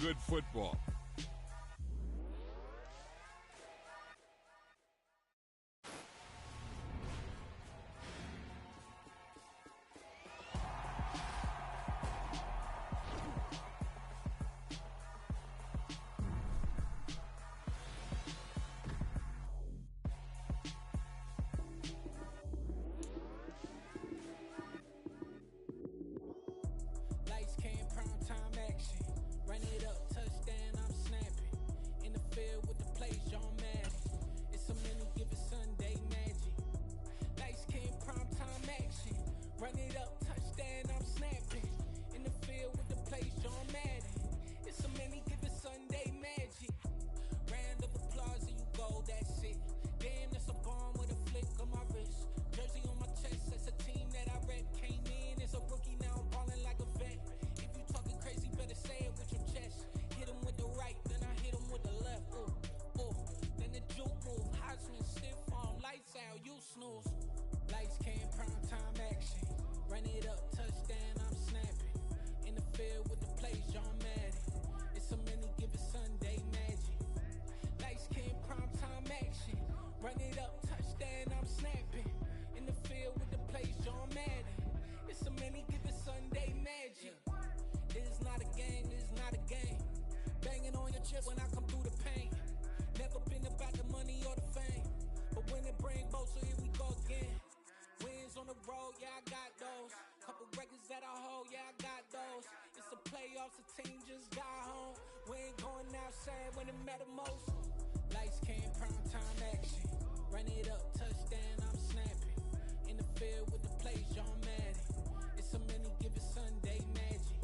good football. Lights came, prime time action. Run it up, touchdown, I'm snapping. In the field with the play, John Madden. It's a many given Sunday magic. Lights came, prime time action. Run it up, touchdown, I'm snapping. In the field with the play, John Madden. It's a many given Sunday magic. Round of applause and you go, that's it. Damn, that's a bomb with a flick on my wrist. Jersey on my chest, that's a team that I rep. Came in as a rookie, now I'm ballin' like a vet. If you talking crazy, better say it with your chest. Hit him with the right, then I hit him with the left. Ooh, ooh. Then the juke move, Heisman, stiff arm, lights out, you snooze. Lights came, prime time action. Run it up, touchdown, I'm snapping. In the field with the play, John Madden. It's a many given Sunday magic. Lights came, prime time action. Run it up, touchdown, I'm snapping. In the field with the plays, John Madden. It's a many given Sunday magic. It's not a game, it's not a game. Banging on your chest when I come through the pain. Never been about the money or the fame. But when it bring both, so here we go again. Wins on the road, yeah, I got those. Couple records that I hold, yeah, I got those. It's the playoffs, the team just got home. We ain't going outside when it matter most. Lights came, prime time action. Run it up, touchdown, I'm snapping. In the field with the plays, John Madden. It's a many given Sunday magic.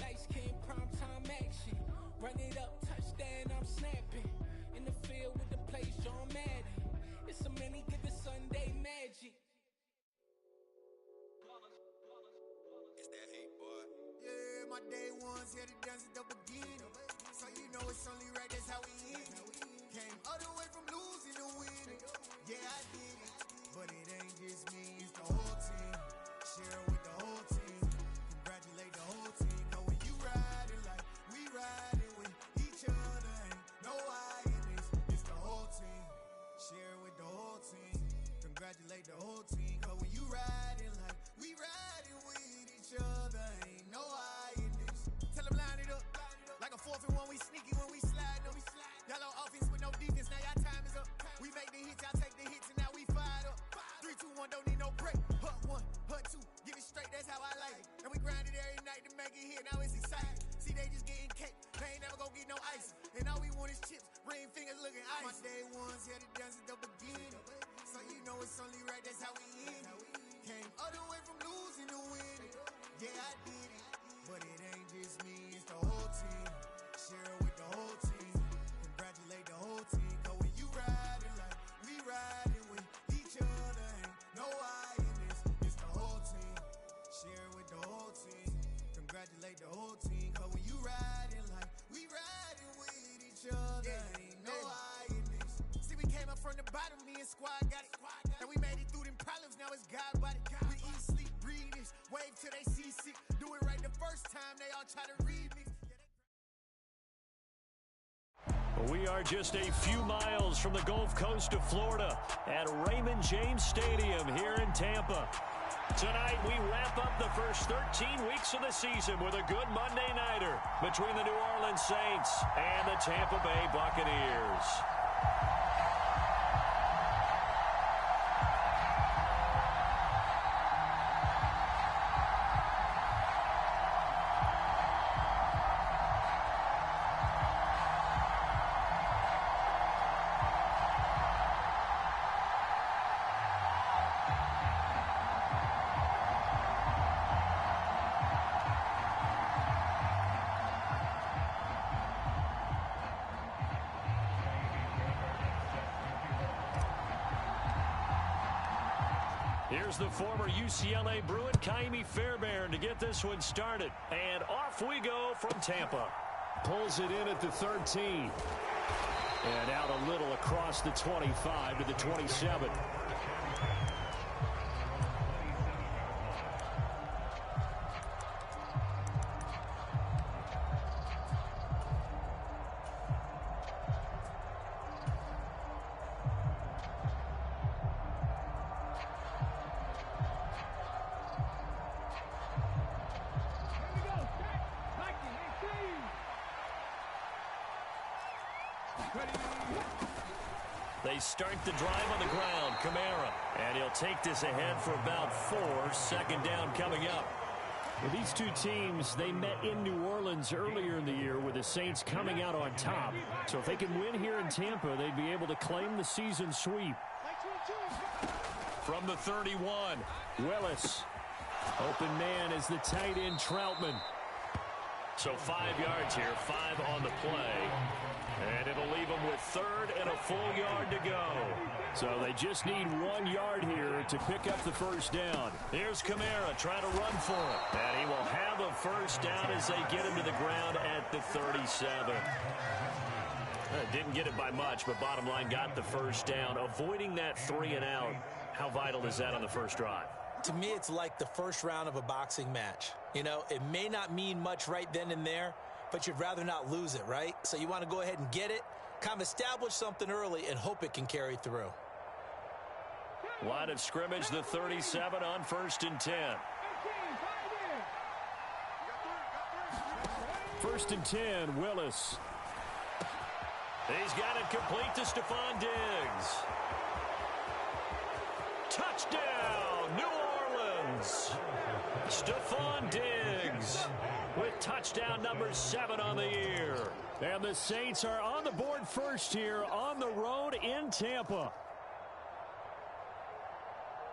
Lights came, prime time action. Run it up, touchdown, I'm snapping. In the field with the plays, John Madden. It's a many given Sunday magic. It's that hate, boy. Yeah, my day ones here to dance at the beginning. So you know it's only right, that's how we end it. Came all the way from losing to winning. Yeah, I did it. But it ain't just me, it's the whole team. Share it with the whole team. Congratulate the whole team. Cause when you riding like we riding with each other, ain't no I in this. It's the whole team. Share it with the whole team. Congratulate the whole team. Cause when you riding like we riding with each other, ain't no I in this. Tell them line it up. Like a 4th and 1, we sneaky when we slide up. Y'all on offense with no defense, now y'all time is up. We make the hits, y'all take the hits, and now we fired up. 3, 2, 1, don't need no break. Hut 1, hut 2, give it straight, that's how I like it. And we grind it every night to make it hit, now it's exciting. See, they just getting cake, they ain't never gonna get no ice. And all we want is chips, ring fingers looking ice. My day ones here to dance at the beginning. So you know it's only right, that's how we end it. Came all the way from losing to winning. Yeah, I did it. But it ain't just me, it's the whole team. Share it with the whole team. Congratulate the whole team. Cause when you riding like we riding with each other, ain't no I in this. It's the whole team. Share it with the whole team. Congratulate the whole team. Cause when you riding like we riding with each other, ain't no I in this. See, we came up from the bottom, me and squad got it. And we made it through them problems, now it's God body. We eat, sleep, breathe this. Wave till they see sick. Do it right the first time, they all try to read me. We are just a few miles from the Gulf Coast of Florida at Raymond James Stadium here in Tampa. Tonight, we wrap up the first 13 weeks of the season with a good Monday nighter between the New Orleans Saints and the Tampa Bay Buccaneers. Here's the former UCLA Bruin, Ka'imi Fairbairn, to get this one started. And off we go from Tampa. Pulls it in at the 13. And out a little across the 25 to the 27. They start the drive on the ground. Kamara. And he'll take this ahead for about 4. Second down coming up. Well, these two teams, they met in New Orleans earlier in the year with the Saints coming out on top. So if they can win here in Tampa, they'd be able to claim the season sweep. From the 31, Willis. Open man is the tight end Troutman. so 5 yards here, 5 on the play. And it'll leave them with 3rd and a full yard to go. So they just need 1 yard here to pick up the first down. Here's Kamara trying to run for it. And he will have a first down as they get him to the ground at the 37. Didn't get it by much, but bottom line got the first down. Avoiding that 3 and out, how vital is that on the first drive? To me, it's like the first round of a boxing match. You know, it may not mean much right then and there, but you'd rather not lose it, right? So you want to go ahead and get it, kind of establish something early, and hope it can carry through. Line of scrimmage, the 37 on 1st and 10. 1st and 10, Willis. He's got it complete to Stephon Diggs. Touchdown, New Orleans. Stephon Diggs with touchdown number 7 on the year. And the Saints are on the board first here on the road in Tampa.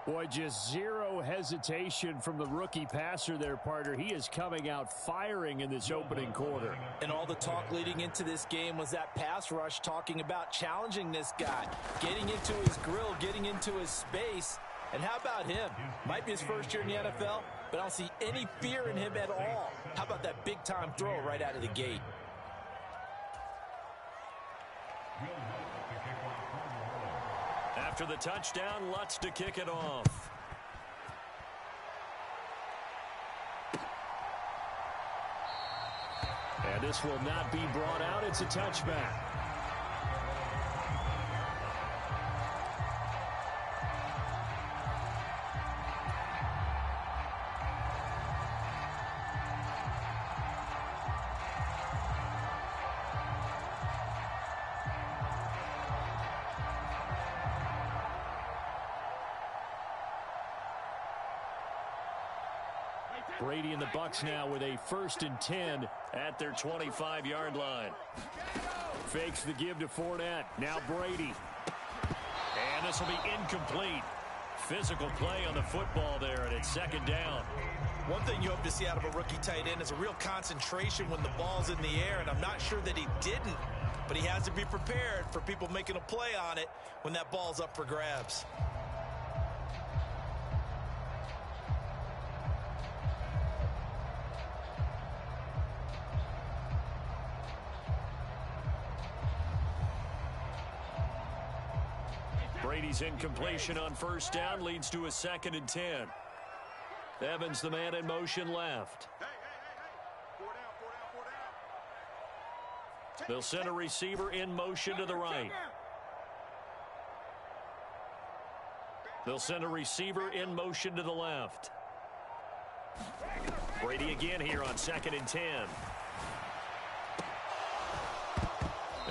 Boy, just zero hesitation from the rookie passer there, partner. He is coming out firing in this opening quarter. And all the talk leading into this game was that pass rush talking about challenging this guy, getting into his grill, getting into his space. And how about him? Might be his first year in the NFL, but I don't see any fear in him at all. How about that big-time throw right out of the gate? After the touchdown, Lutz to kick it off. And this will not be brought out. It's a touchback. Brady and the Bucs now with a 1st and 10 at their 25-yard line. Fakes the give to Fournette. Now Brady. And this will be incomplete. Physical play on the football there, and it's 2nd down. One thing you hope to see out of a rookie tight end is a real concentration when the ball's in the air, and I'm not sure that he didn't, but he has to be prepared for people making a play on it when that ball's up for grabs. Brady's incompletion on 1st down leads to a 2nd and 10. Evans, the man in motion left. They'll send a receiver in motion to the right. They'll send a receiver in motion to the left. Brady again here on 2nd and 10.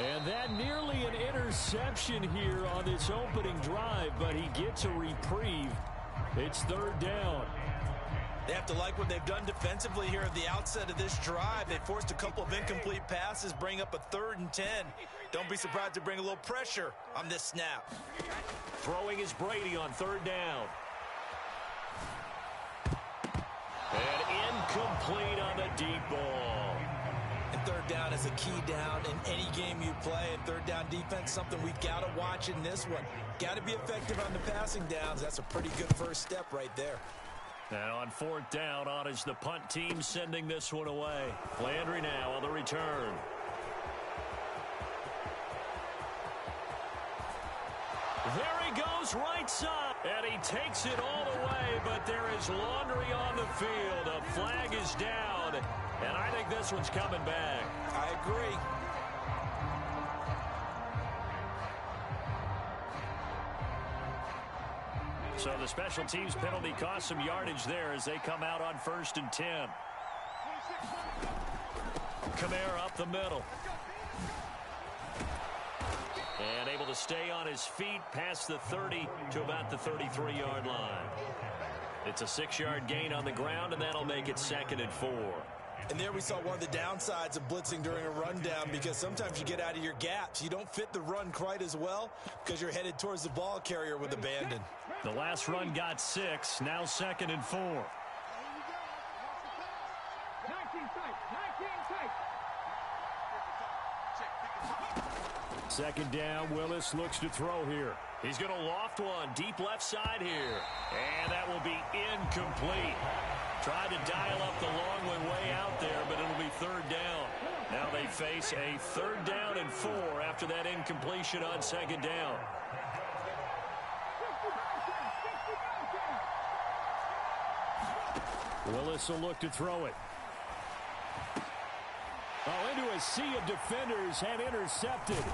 And that nearly an interception here on this opening drive, but he gets a reprieve. It's 3rd down. They have to like what they've done defensively here at the outset of this drive. They forced a couple of incomplete passes, bring up a 3rd and 10. Don't be surprised to bring a little pressure on this snap. Throwing is Brady on 3rd down. And incomplete on the deep ball. And 3rd down is a key down in any game you play. And 3rd down defense, something we've got to watch in this one. Got to be effective on the passing downs. That's a pretty good first step right there. And on 4th down, on is the punt team sending this one away. Landry now on the return. There he goes, right side. And he takes it all the way, but there is laundry on the field. A flag is down, and I think this one's coming back. I agree. So the special teams penalty cost some yardage there as they come out on 1st and 10. Kamara up the middle. And able to stay on his feet past the 30 to about the 33-yard line. It's a 6-yard gain on the ground, and that'll make it 2nd and 4. And there we saw one of the downsides of blitzing during a rundown, because sometimes you get out of your gaps. You don't fit the run quite as well because you're headed towards the ball carrier with abandon. The last run got 6, now 2nd and 4. 19 tight. Second down, Willis looks to throw here. He's going to loft one deep left side here. And that will be incomplete. Tried to dial up the long one way out there, but it'll be 3rd down. Now they face a 3rd down and 4 after that incompletion on 2nd down. Willis will look to throw it. Oh, into a sea of defenders and intercepted.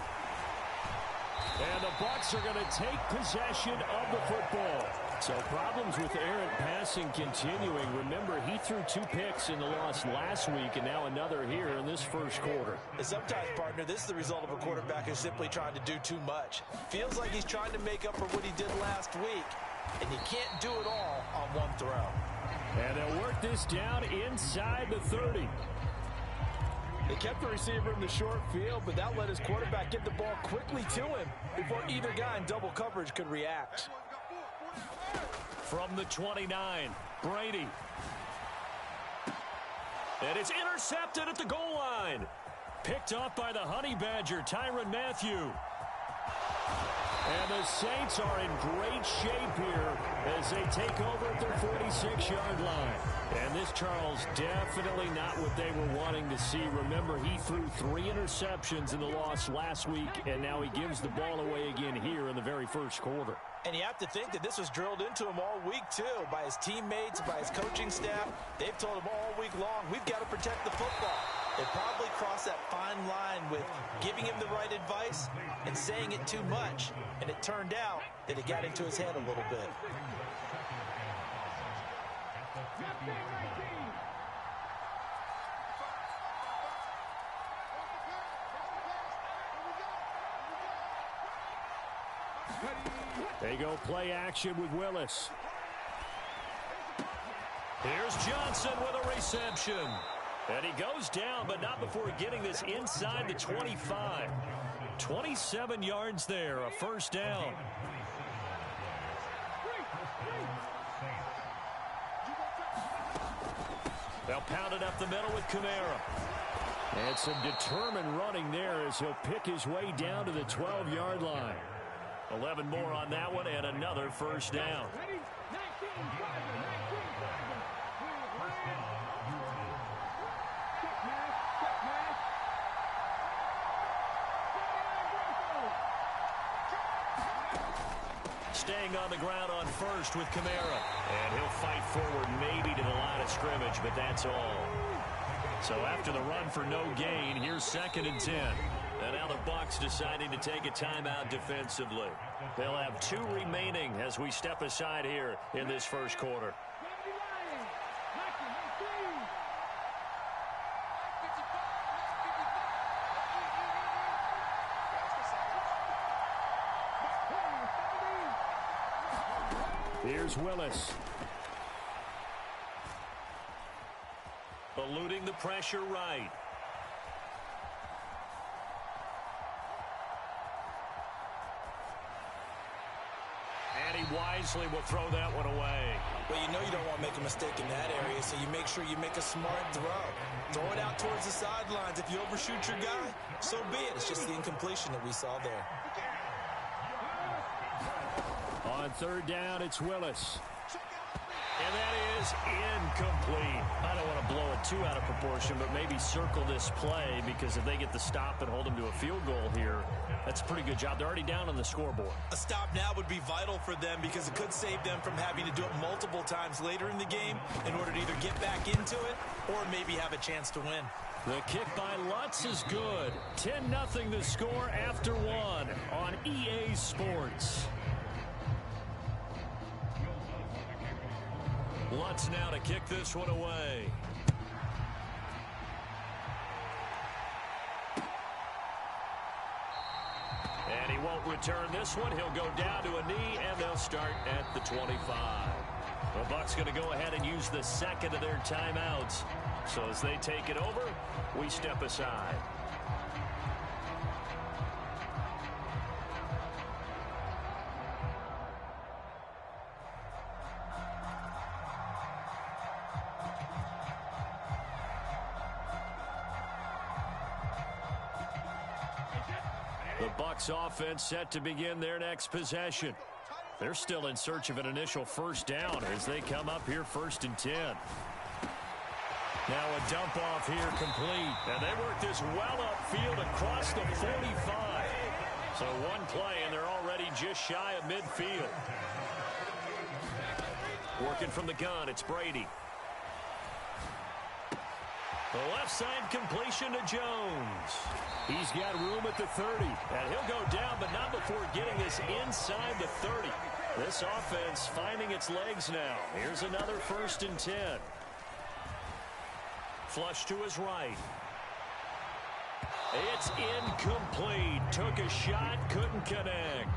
And the Bucs are going to take possession of the football. So problems with errant passing continuing. Remember, he threw 2 picks in the loss last week, and now another here in this first quarter. And sometimes, partner, this is the result of a quarterback who's simply trying to do too much. Feels like he's trying to make up for what he did last week, and you can't do it all on one throw. And they'll work this down inside the 30. They kept the receiver in the short field, but that let his quarterback get the ball quickly to him before either guy in double coverage could react. From the 29, Brady. And it's intercepted at the goal line. Picked off by the Honey Badger, Tyrann Mathieu. And the Saints are in great shape here as they take over at their 46-yard line. And this, Charles, definitely not what they were wanting to see. Remember, he threw 3 interceptions in the loss last week, and now he gives the ball away again here in the very first quarter. And you have to think that this was drilled into him all week, too, by his teammates, by his coaching staff. They've told him all week long, we've got to protect the football. They probably crossed that fine line with giving him the right advice and saying it too much. And it turned out that it got into his head a little bit. They go play action with Willis. Here's Johnson with a reception. And he goes down, but not before getting this inside the 25. 27 yards there, a first down. They'll pound it up the middle with Kamara. And some determined running there as he'll pick his way down to the 12-yard line. 11 more on that one and another first down. Staying on the ground on first with Kamara. And he'll fight forward maybe to the line of scrimmage, but that's all. So after the run for no gain, here's 2nd and 10. And now the Bucs deciding to take a timeout defensively. They'll have 2 remaining as we step aside here in this first quarter. Here's Willis. Eluding the pressure right. And he wisely will throw that one away. Well, you know you don't want to make a mistake in that area, so you make sure you make a smart throw. Throw it out towards the sidelines. If you overshoot your guy, so be it. It's just the incompletion that we saw there. On 3rd down, it's Willis. And that is incomplete. I don't want to blow it too out of proportion, but maybe circle this play, because if they get the stop and hold them to a field goal here, that's a pretty good job. They're already down on the scoreboard. A stop now would be vital for them, because it could save them from having to do it multiple times later in the game in order to either get back into it or maybe have a chance to win. The kick by Lutz is good. 10-0 the score after 1 on EA Sports. Lutz now to kick this one away. And he won't return this one. He'll go down to a knee, and they'll start at the 25. The Bucs going to go ahead and use the second of their timeouts. So as they take it over, we step aside. The Bucs offense set to begin their next possession. They're still in search of an initial first down as they come up here 1st and 10. Now a dump off here complete. And they work this well upfield across the 45. So one play and they're already just shy of midfield. Working from the gun, it's Brady. The left side completion to Jones. He's got room at the 30. And he'll go down, but not before getting this inside the 30. This offense finding its legs now. Here's another 1st and 10. Flush to his right. It's incomplete. Took a shot, couldn't connect.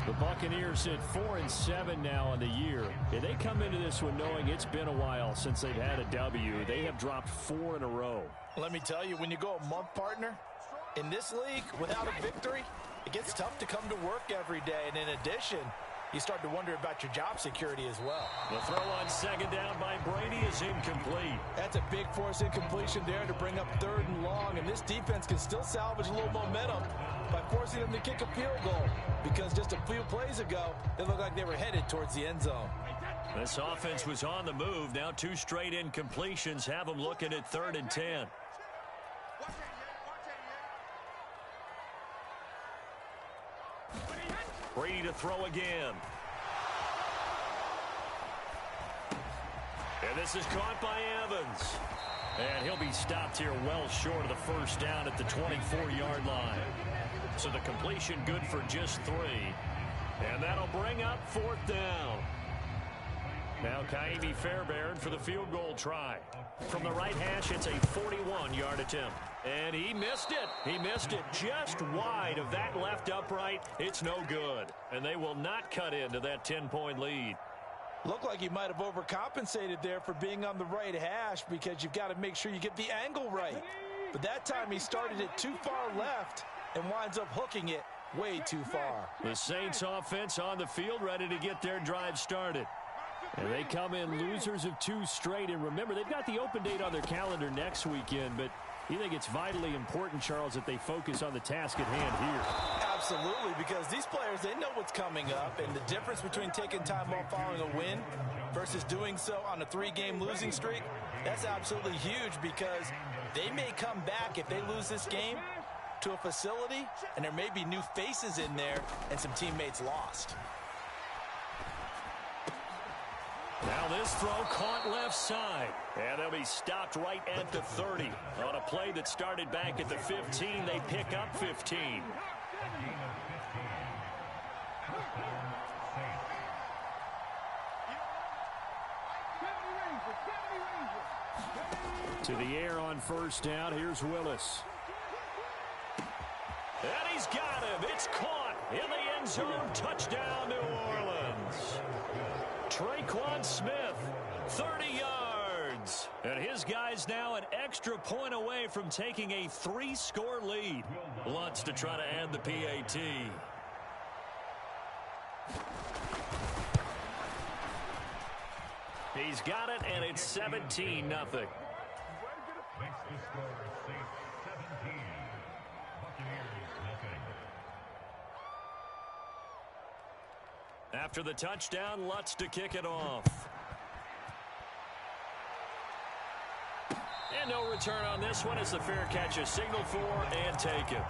The Buccaneers at 4-7 now on the year. And they come into this one knowing it's been a while since they've had a W. They have dropped 4 in a row. Let me tell you, when you go a month, partner, in this league, without a victory, it gets tough to come to work every day. And in addition, you start to wonder about your job security as well. The throw on 2nd down by Brady is incomplete. That's a big force incompletion there to bring up 3rd and long. And this defense can still salvage a little momentum by forcing them to kick a field goal. Because just a few plays ago, they looked like they were headed towards the end zone. This offense was on the move. Now 2 straight incompletions have them looking at 3rd and 10. Brady to throw again. And this is caught by Evans. And he'll be stopped here well short of the first down at the 24-yard line. So the completion good for just 3. And that'll bring up 4th down. Now Ka'imi Fairbairn for the field goal try. From the right hash, it's a 41-yard attempt. And he missed it. He missed it just wide of that left upright. It's no good. And they will not cut into that 10-point lead. Looked like he might have overcompensated there for being on the right hash because you've got to make sure you get the angle right. But that time he started it too far left and winds up hooking it way too far. The Saints offense on the field ready to get their drive started. And they come in losers of 2 straight. And remember, they've got the open date on their calendar next weekend. But you think it's vitally important, Charles, that they focus on the task at hand here? Absolutely, because these players, they know what's coming up. And the difference between taking time off following a win versus doing so on a 3-game losing streak, that's absolutely huge because they may come back if they lose this game to a facility, and there may be new faces in there and some teammates lost. Now this throw caught left side. And they'll be stopped right at the 30. On a play that started back at the 15, they pick up 15. To the air on 1st down. Here's Willis. And he's got him. It's caught in the end zone. Touchdown, New Orleans. Traquan Smith, 30 yards. And his guy's now an extra point away from taking a 3-score lead. Lutz to try to add the PAT. He's got it, and it's 17-0. After the touchdown, Lutz to kick it off. And no return on this one as the fair catch is signaled for and taken.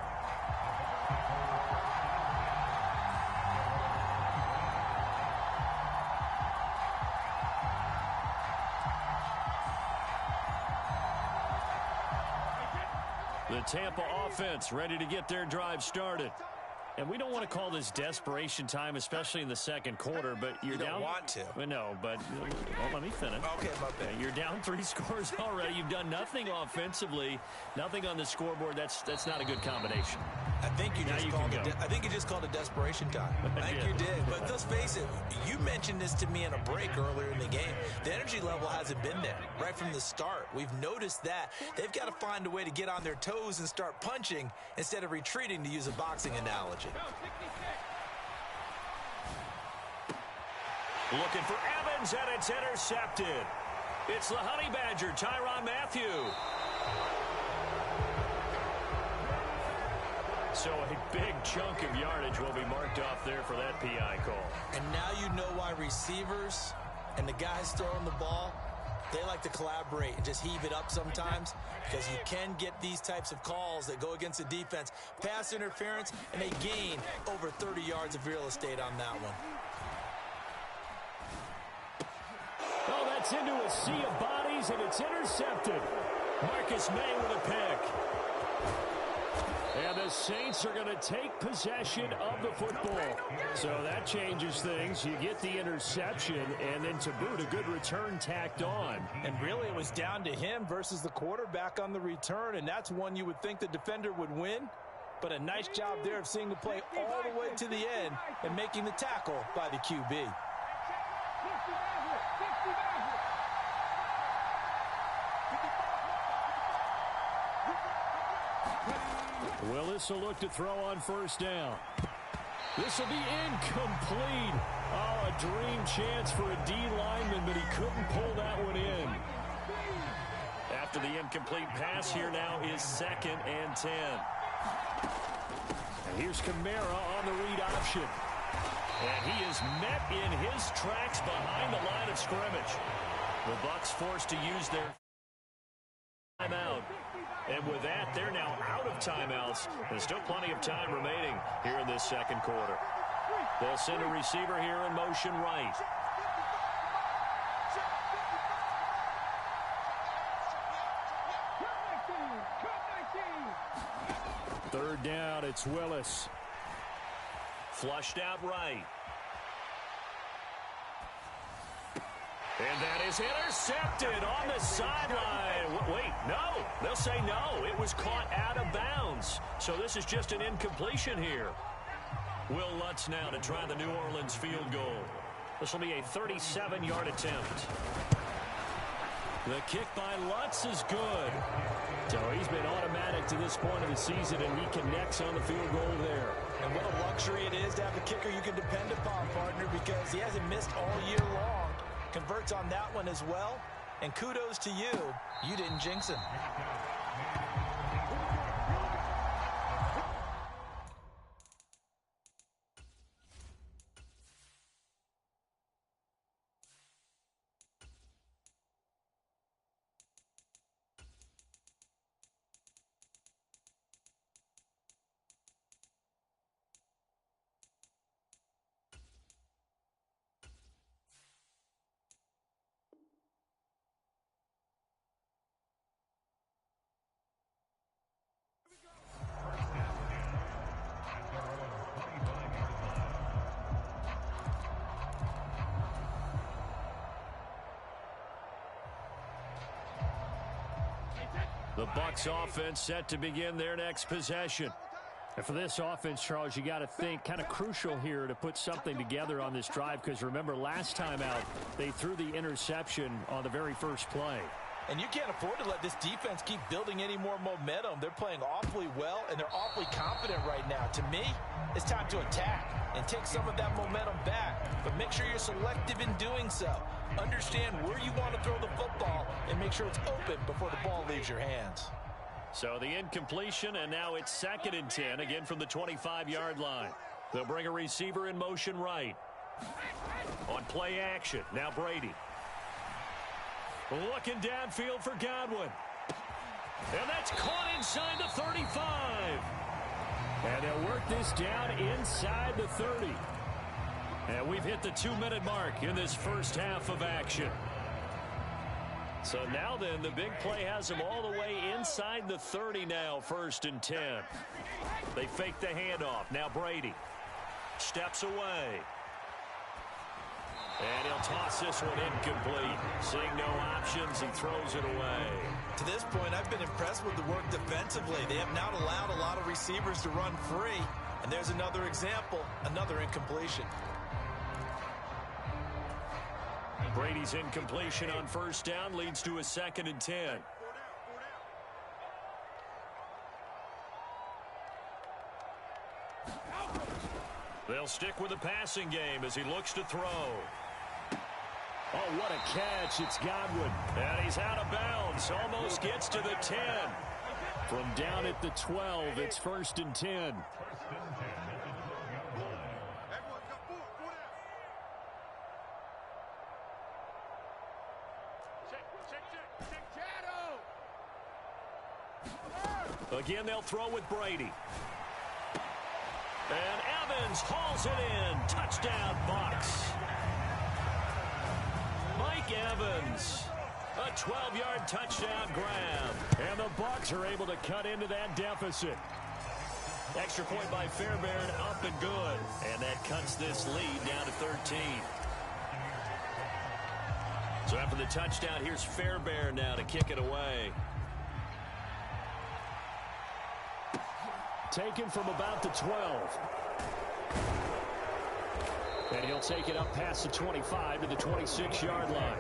The Tampa offense ready to get their drive started. And we don't want to call this desperation time, especially in the second quarter, but you're down. You don't want to. No, but let me finish. Okay, my bad. You're down 3 scores already. You've done nothing offensively, nothing on the scoreboard. That's not a good combination. I think you just called it desperation time. I think you did. But let's face it, you mentioned this to me in a break earlier in the game. The energy level hasn't been there right from the start. We've noticed that. They've got to find a way to get on their toes and start punching instead of retreating, to use a boxing analogy. Looking for Evans, and it's intercepted. It's the Honey Badger, Tyrann Mathieu. So a big chunk of yardage will be marked off there for that PI call. And now you know why receivers and the guys throwing the ball, they like to collaborate and just heave it up sometimes, because you can get these types of calls that go against the defense. Pass interference, and they gain over 30 yards of real estate on that one. Oh, that's into a sea of bodies, and it's intercepted. Marcus May with a pick. And the Saints are going to take possession of the football. So that changes things. You get the interception, and then to boot, a good return tacked on. And really, it was down to him versus the quarterback on the return, and that's one you would think the defender would win. But a nice job there of seeing the play all the way to the end and making the tackle by the QB. Willis will look to throw on first down. This will be incomplete. Oh, a dream chance for a D lineman, but he couldn't pull that one in. After the incomplete pass, here now is 2nd and 10. And here's Kamara on the read option. And he is met in his tracks behind the line of scrimmage. The Bucs forced to use their timeout. And with that, they're now out of timeouts. There's still plenty of time remaining here in this second quarter. They'll send a receiver here in motion right. Third down, it's Willis. Flushed out right. And that is intercepted on the sideline. Wait, no. They'll say no. It was caught out of bounds. So this is just an incompletion here. Will Lutz now to try the New Orleans field goal. This will be a 37-yard attempt. The kick by Lutz is good. So he's been automatic to this point of the season, and he connects on the field goal there. And what a luxury it is to have a kicker you can depend upon, partner, because he hasn't missed all year long. Converts on that one as well, and kudos to you. You didn't jinx him. The Bucs offense set to begin their next possession. And for this offense, Charles, you got to think kind of crucial here to put something together on this drive, because remember last time out they threw the interception on the very first play. And you can't afford to let this defense keep building any more momentum. They're playing awfully well, and they're awfully confident right now. To me, it's time to attack and take some of that momentum back. But make sure you're selective in doing so. Understand where you want to throw the football and make sure it's open before the ball leaves your hands. So the incompletion, and now it's 2nd and 10, again from the 25-yard line. They'll bring a receiver in motion right. On play action, now Brady. Looking downfield for Godwin. And that's caught inside the 35. And they'll work this down inside the 30. And we've hit the 2-minute mark in this first half of action. So now then, the big play has them all the way inside the 30 now, 1st and 10. They fake the handoff. Now Brady steps away. And he'll toss this one incomplete. Seeing no options, he throws it away. To this point, I've been impressed with the work defensively. They have not allowed a lot of receivers to run free. And there's another example, another incompletion. Brady's incompletion on first down leads to a 2nd and 10. They'll stick with the passing game as he looks to throw. Oh, what a catch. It's Godwin. And he's out of bounds. Almost gets to the 10. From down at the 12, it's 1st and 10. Again, they'll throw with Brady. And Evans hauls it in. Touchdown, Bucs. Mike Evans. A 12-yard touchdown grab. And the Bucs are able to cut into that deficit. Extra point by Fairbairn, up and good. And that cuts this lead down to 13. So after the touchdown, here's Fairbairn now to kick it away. Taken from about the 12. And he'll take it up past the 25 to the 26-yard line.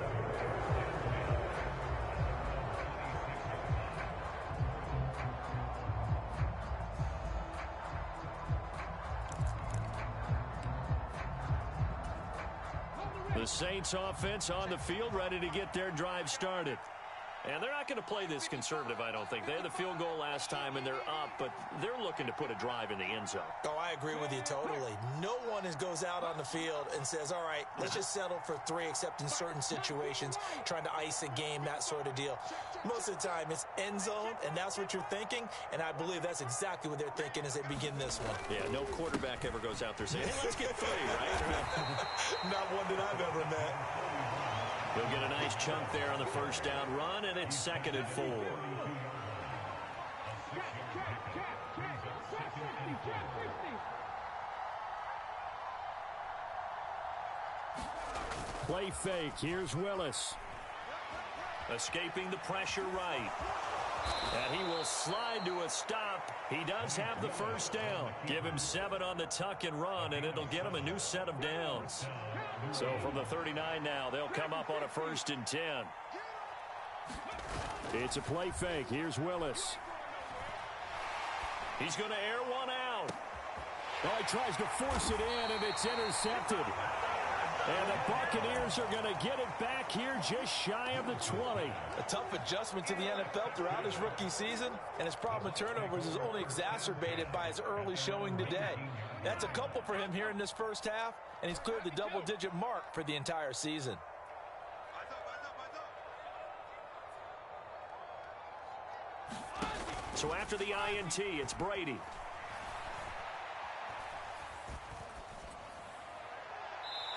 The Saints offense on the field, ready to get their drive started. And they're not going to play this conservative, I don't think. They had the field goal last time, and they're up, but they're looking to put a drive in the end zone. Oh, I agree with you totally. No one goes out on the field and says, all right, let's just settle for 3, except in certain situations, trying to ice a game, that sort of deal. Most of the time, it's end zone, and that's what you're thinking, and I believe that's exactly what they're thinking as they begin this one. Yeah, no quarterback ever goes out there saying, hey, let's get 3, right? Not one that I've ever met. He'll get a nice chunk there on the first down run, and it's 2nd and 4. Play fake. Here's Willis. Escaping the pressure right. And he will slide to a stop. He does have the first down. Give him 7 on the tuck and run, and it'll get him a new set of downs. So from the 39 now, they'll come up on a 1st and 10. It's a play fake. Here's Willis. He's going to air one out. Oh, he tries to force it in, and it's intercepted. And the Buccaneers are going to get it back here just shy of the 20. A tough adjustment to the NFL throughout his rookie season, and his problem with turnovers is only exacerbated by his early showing today. That's a couple for him here in this first half, and he's cleared the double-digit mark for the entire season. So after the INT, it's Brady.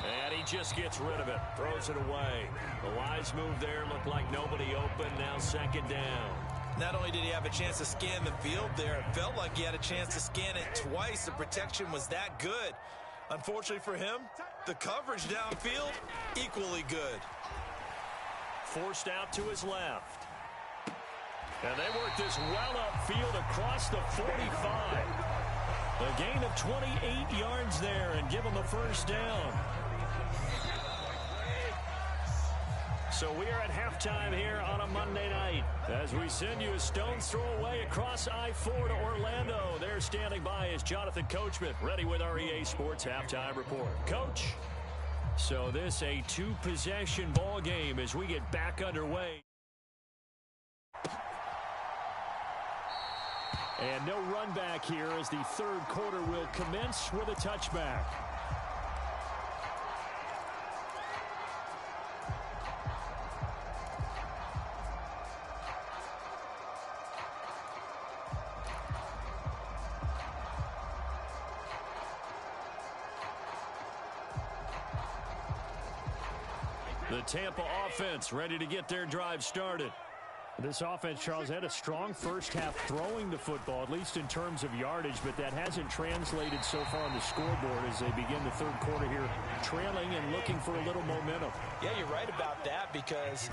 And he just gets rid of it, throws it away. The wise move there, looked like nobody open, now 2nd down. Not only did he have a chance to scan the field there, it felt like he had a chance to scan it twice. The protection was that good. Unfortunately for him, the coverage downfield, equally good. Forced out to his left. And they work this well upfield across the 45. A gain of 28 yards there and give him a first down. So we are at halftime here on a Monday night as we send you a stone's throw away across I-4 to Orlando. There standing by is Jonathan Coachman, ready with our EA Sports Halftime Report. Coach? So this a 2-possession ball game as we get back underway. And no run back here as the 3rd quarter will commence with a touchback. The Tampa offense ready to get their drive started. This offense, Charles, had a strong first half throwing the football, at least in terms of yardage, but that hasn't translated so far on the scoreboard as they begin the third quarter here, trailing and looking for a little momentum. Yeah, you're right about that because,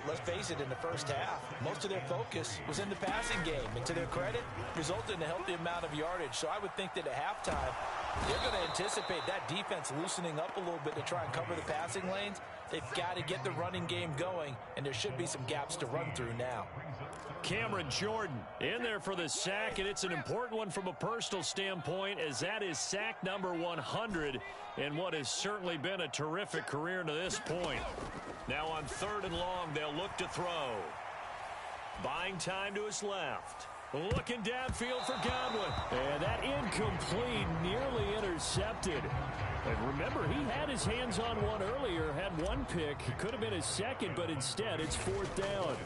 let's face it, in the first half, most of their focus was in the passing game. And to their credit, resulted in a healthy amount of yardage. So I would think that at halftime, they're going to anticipate that defense loosening up a little bit to try and cover the passing lanes. They've got to get the running game going, and there should be some gaps to run through now. Cameron Jordan in there for the sack, and it's an important one from a personal standpoint as that is sack number 100 in what has certainly been a terrific career to this point. Now on 3rd and long, they'll look to throw. Buying time to his left. Looking downfield for Godwin. And that incomplete, nearly intercepted. And remember, he had his hands on one earlier, had one pick. It could have been his second, but instead it's 4th down.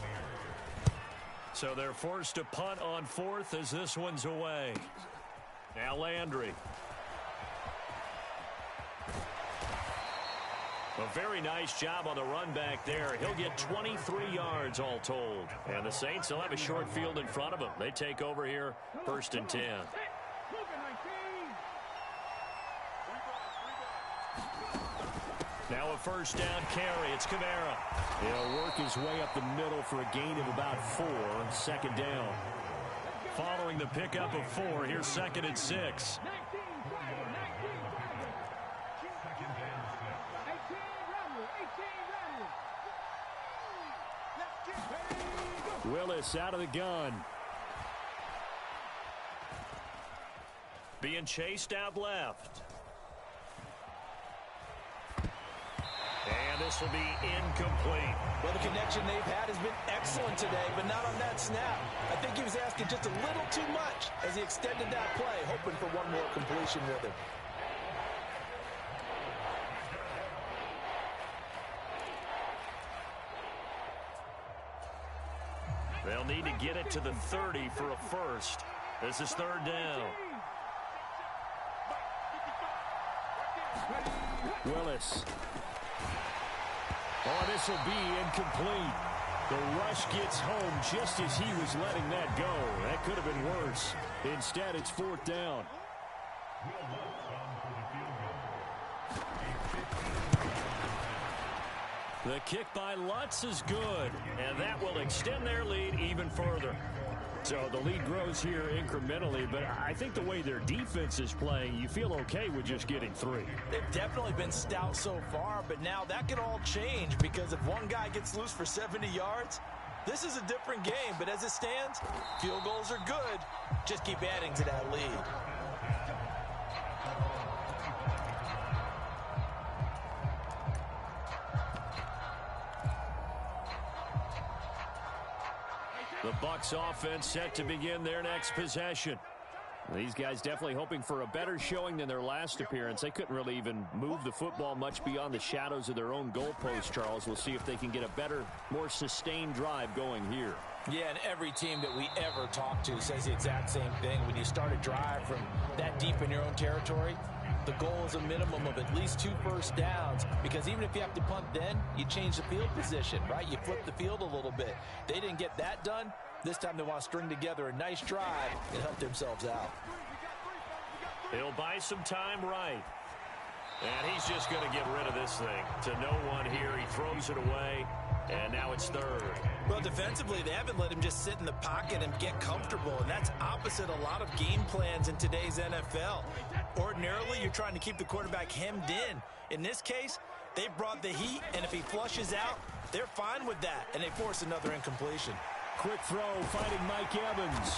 So they're forced to punt on 4th as this one's away. Now Landry. A very nice job on the run back there. He'll get 23 yards all told. And the Saints will have a short field in front of them. They take over here, 1st and 10. Now a 1st down carry. It's Kamara. He'll work his way up the middle for a gain of about 4. 2nd down. Following the pickup of 4, here's 2nd and 6. Willis out of the gun. Being chased out left. And this will be incomplete. Well, the connection they've had has been excellent today, but not on that snap. I think he was asking just a little too much as he extended that play, hoping for one more completion with him. They'll need to get it to the 30 for a first. This is 3rd down. Willis. Oh, this will be incomplete. The rush gets home just as he was letting that go. That could have been worse. Instead, it's 4th down. The kick by Lutz is good, and that will extend their lead even further. So the lead grows here incrementally, but I think the way their defense is playing, you feel okay with just getting 3. They've definitely been stout so far, but now that could all change because if one guy gets loose for 70 yards, this is a different game. But as it stands, field goals are good. Just keep adding to that lead. The Bucs offense set to begin their next possession. These guys definitely hoping for a better showing than their last appearance. They couldn't really even move the football much beyond the shadows of their own goalpost, Charles. We'll see if they can get a better, more sustained drive going here. Yeah, and every team that we ever talk to says the exact same thing. When you start a drive from that deep in your own territory, the goal is a minimum of at least 2 first downs, because even if you have to punt then, you change the field position, right? You flip the field a little bit. They didn't get that done. This time they want to string together a nice drive and help themselves out. He'll buy some time right. And he's just going to get rid of this thing to no one here. He throws it away, and now it's 3rd. Well, defensively, they haven't let him just sit in the pocket and get comfortable, and that's opposite a lot of game plans in today's NFL. Ordinarily, you're trying to keep the quarterback hemmed in. In this case, they brought the heat, and if he flushes out, they're fine with that, and they force another incompletion. Quick throw, finding Mike Evans.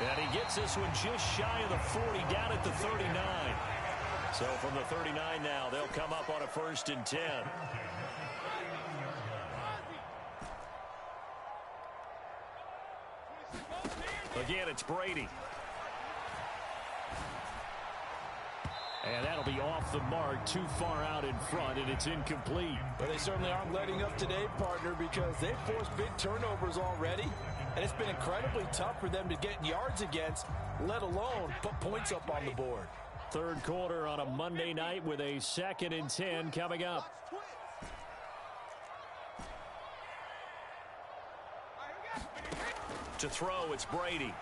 And he gets this one just shy of the 40, down at the 39. So from the 39 now, they'll come up on a 1st and 10. Again, it's Brady. And that'll be off the mark, too far out in front, and it's incomplete. Well, they certainly aren't letting up today, partner, because they've forced big turnovers already, and it's been incredibly tough for them to get yards against, let alone put points up on the board. Third quarter on a Monday night with a 2nd and 10 coming up. To throw, it's Brady.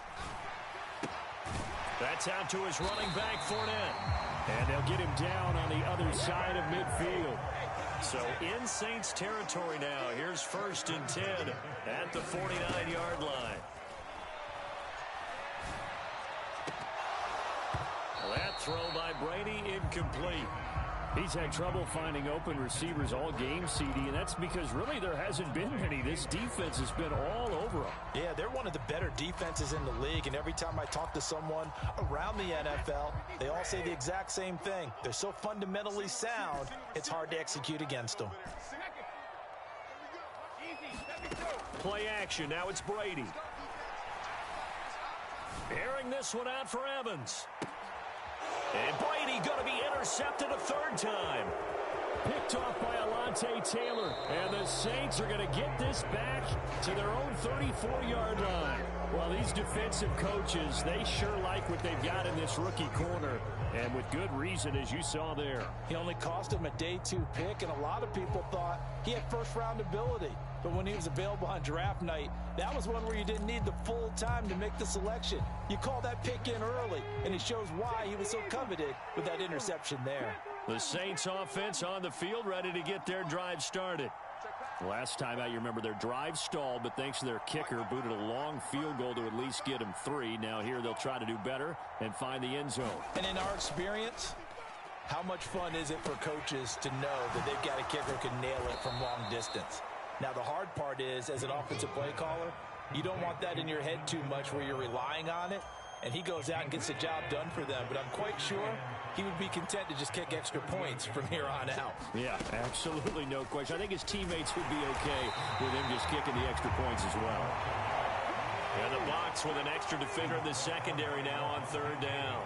That's out to his running back, Fournette. And they'll get him down on the other side of midfield. So in Saints territory now. Here's 1st and 10 at the 49-yard line. That throw by Brady incomplete. He's had trouble finding open receivers all game, CD, and that's because really there hasn't been many. This defense has been all over them. Yeah, they're one of the better defenses in the league, and every time I talk to someone around the NFL, they all say the exact same thing. They're so fundamentally sound, it's hard to execute against them. Play action. Now it's Brady. Airing this one out for Evans. And Brady going to be intercepted a 3rd time. Picked off by Alontae Taylor. And the Saints are going to get this back to their own 34-yard line. Well, these defensive coaches, they sure like what they've got in this rookie corner. And with good reason, as you saw there. He only cost him a day 2 pick, and a lot of people thought he had first-round ability. But when he was available on draft night, that was one where you didn't need the full time to make the selection. You call that pick in early, and it shows why he was so coveted with that interception there. The Saints offense on the field, ready to get their drive started. Last time out, you remember their drive stalled, but thanks to their kicker, booted a long field goal to at least get them 3. Now here they'll try to do better and find the end zone. And in our experience, how much fun is it for coaches to know that they've got a kicker who can nail it from long distance? Now, the hard part is, as an offensive play caller, you don't want that in your head too much where you're relying on it, and he goes out and gets the job done for them. But I'm quite sure he would be content to just kick extra points from here on out. Yeah, absolutely no question. I think his teammates would be okay with him just kicking the extra points as well. And the box with an extra defender in the secondary now on 3rd down.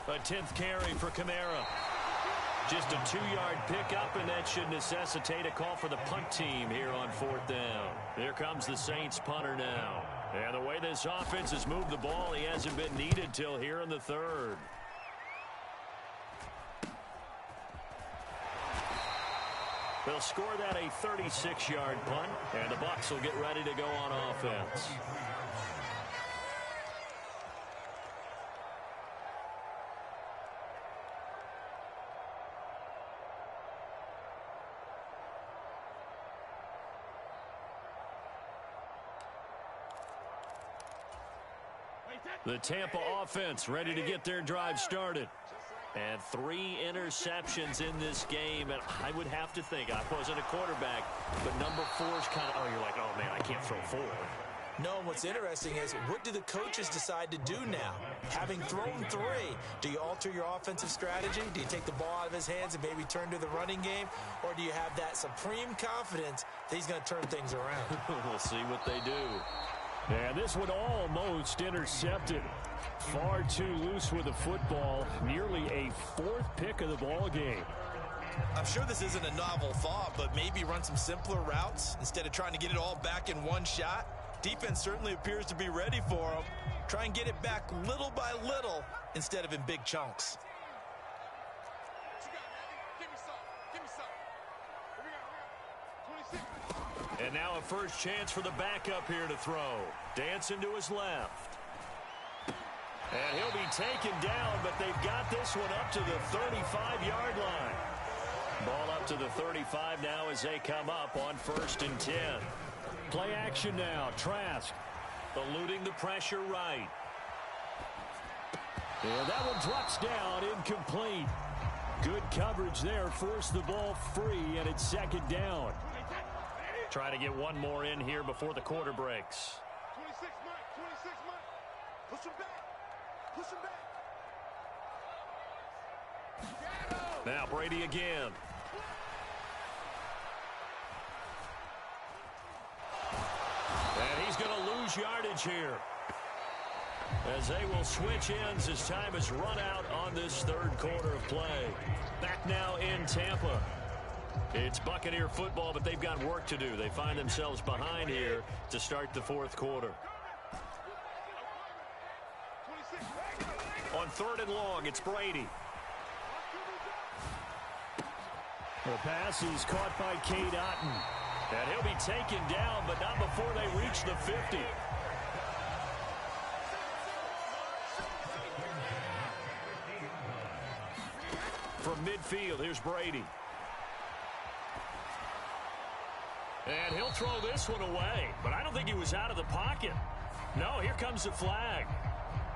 A 10th carry for Kamara. Just a 2-yard pickup, and that should necessitate a call for the punt team here on 4th down. Here comes the Saints punter now. And the way this offense has moved the ball, he hasn't been needed till here in the 3rd. They'll score that a 36-yard punt, and the Bucs will get ready to go on offense. The Tampa offense ready to get their drive started. And 3 interceptions in this game. And I would have to think, I wasn't a quarterback, but number 4 is kind of, oh, you're like, oh, man, I can't throw 4. No, what's interesting is, what do the coaches decide to do now? Having thrown 3, do you alter your offensive strategy? Do you take the ball out of his hands and maybe turn to the running game? Or do you have that supreme confidence that he's going to turn things around? We'll see what they do. And this one almost intercepted. Far too loose with the football. Nearly a 4th pick of the ball game. I'm sure this isn't a novel thought, but maybe run some simpler routes instead of trying to get it all back in one shot. Defense certainly appears to be ready for him. Try and get it back little by little instead of in big chunks. And now a first chance for the backup here to throw. Dancing to his left. And he'll be taken down, but they've got this one up to the 35-yard line. Ball up to the 35 now as they come up on 1st and 10. Play action now. Trask. Eluding the pressure right. And that one drops down, incomplete. Good coverage there. Forced the ball free, and it's 2nd down. Try to get one more in here before the quarter breaks. 26 Mike. Push him back. Push him back. Now Brady again. And he's going to lose yardage here, as they will switch ends as time has run out on this 3rd quarter of play. Back now in Tampa. It's Buccaneer football, but they've got work to do. They find themselves behind here to start the 4th quarter. On 3rd and long, it's Brady. The pass is caught by Cade Otton. And he'll be taken down, but not before they reach the 50. From midfield, here's Brady. And he'll throw this one away, but I don't think he was out of the pocket. No, here comes the flag.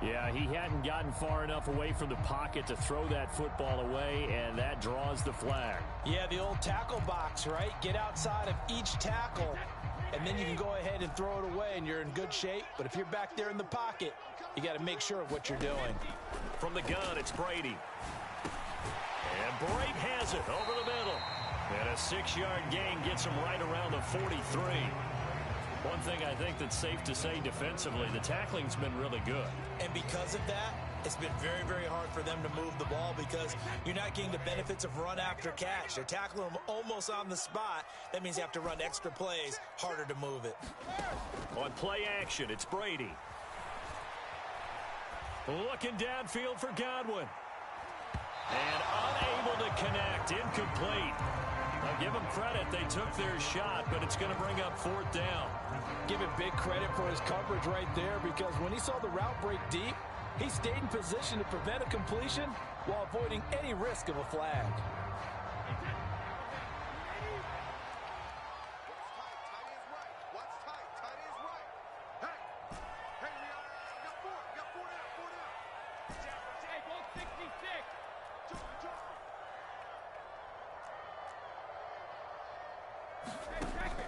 Yeah, he hadn't gotten far enough away from the pocket to throw that football away, and that draws the flag. Yeah, the old tackle box, right? Get outside of each tackle, and then you can go ahead and throw it away, and you're in good shape. But if you're back there in the pocket, you got to make sure of what you're doing. From the gun, it's Brady. And Brate has it over the middle. And a 6-yard gain gets him right around the 43. One thing I think that's safe to say defensively, the tackling's been really good. And because of that, it's been very, very hard for them to move the ball because you're not getting the benefits of run after catch. They're tackling them almost on the spot. That means you have to run extra plays, harder to move it. On play action, it's Brady. Looking downfield for Godwin. And unable to connect, incomplete. I'll give them credit. They took their shot, but it's going to bring up 4th down. Give him big credit for his coverage right there because when he saw the route break deep, he stayed in position to prevent a completion while avoiding any risk of a flag.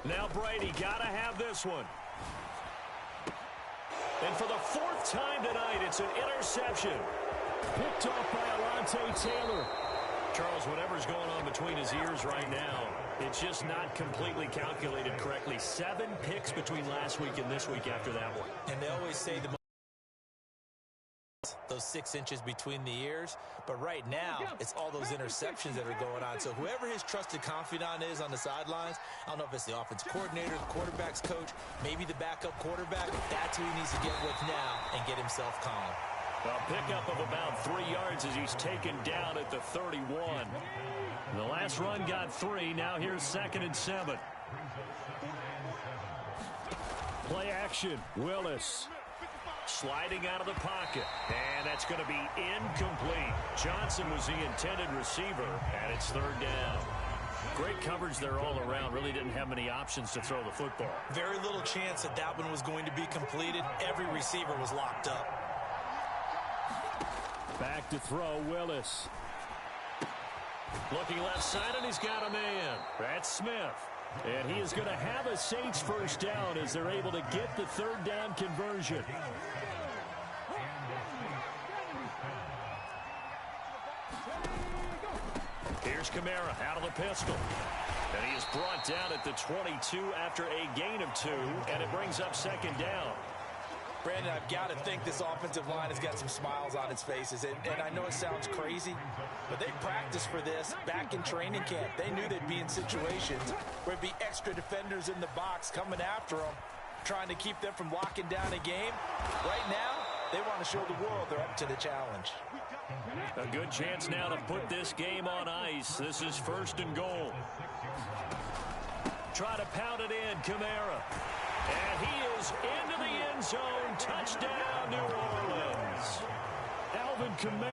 Now Brady got to have this one. And for the 4th time tonight, it's an interception. Picked off by Alontae Taylor. Charles, whatever's going on between his ears right now, it's just not completely calculated correctly. 7 picks between last week and this week after that one. And they always say those 6 inches between the ears, but right now it's all those interceptions that are going on. So whoever his trusted confidant is on the sidelines, I don't know if it's the offense coordinator, the quarterback's coach, maybe the backup quarterback, that's who he needs to get with now and get himself calm. A pickup of about 3 yards as he's taken down at the 31. The last run got 3. Now here's 2nd and 7. Play action. Willis. Sliding out of the pocket. And that's going to be incomplete. Johnson was the intended receiver, and it's 3rd down. Great coverage there all around. Really didn't have many options to throw the football. Very little chance that that one was going to be completed. Every receiver was locked up. Back to throw, Willis. Looking left side, and he's got a man. That's Smith. And he is going to have a Saints 1st down as they're able to get the 3rd down conversion. Here's Kamara out of the pistol. And he is brought down at the 22 after a gain of 2, and it brings up 2nd down. Brandon, I've got to think this offensive line has got some smiles on its faces. And I know it sounds crazy, but they practiced for this back in training camp. They knew they'd be in situations where it'd be extra defenders in the box coming after them, trying to keep them from locking down a game. Right now, they want to show the world they're up to the challenge. A good chance now to put this game on ice. This is 1st and goal. Try to pound it in, Kamara. And he is into the end zone. Touchdown, New Orleans. Alvin Kamara.